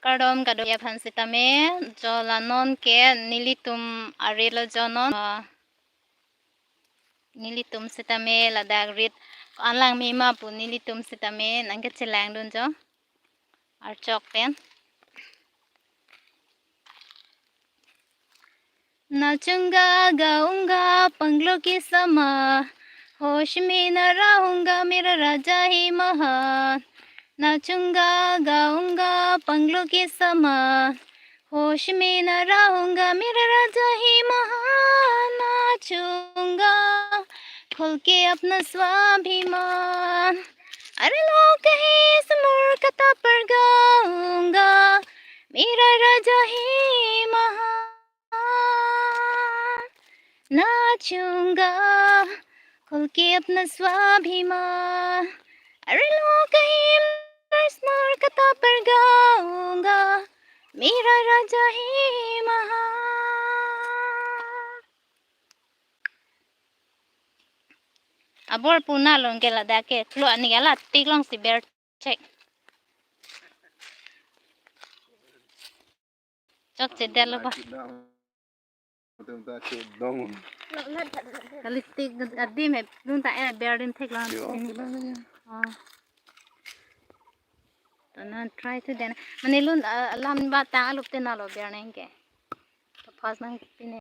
Kardom kado ya pansitame jolanon ke nilitum arilo jonon nilitum sitame ladak rit anlang mima pu nilitum sitame nangke chilang dun jo Archok ten Nachunga gaunga panglo ki sama होश में न रहूंगा मेरा राजा ही महान नाचूंगा गाऊंगा पंगलों के समान होश में न रहूंगा मेरा राजा ही महान नाचूंगा खोल के अपना स्वाभिमान अरे लोग कहे इस मूर्खता पर गाऊंगा मेरा राजा ही महान नाचूंगा खोल के अपना स्वाभिमान अरे लोग कहीं इस मूर्खता पर गाऊंगा मेरा राजा ही महान abor puna long kela dake klo ani gala tiklong si ber check chok chedel ba kalistik adim he nun ta era ber din theklang na try to den manilun alam ba ta alup te na lo ber neng ke to fast nang pine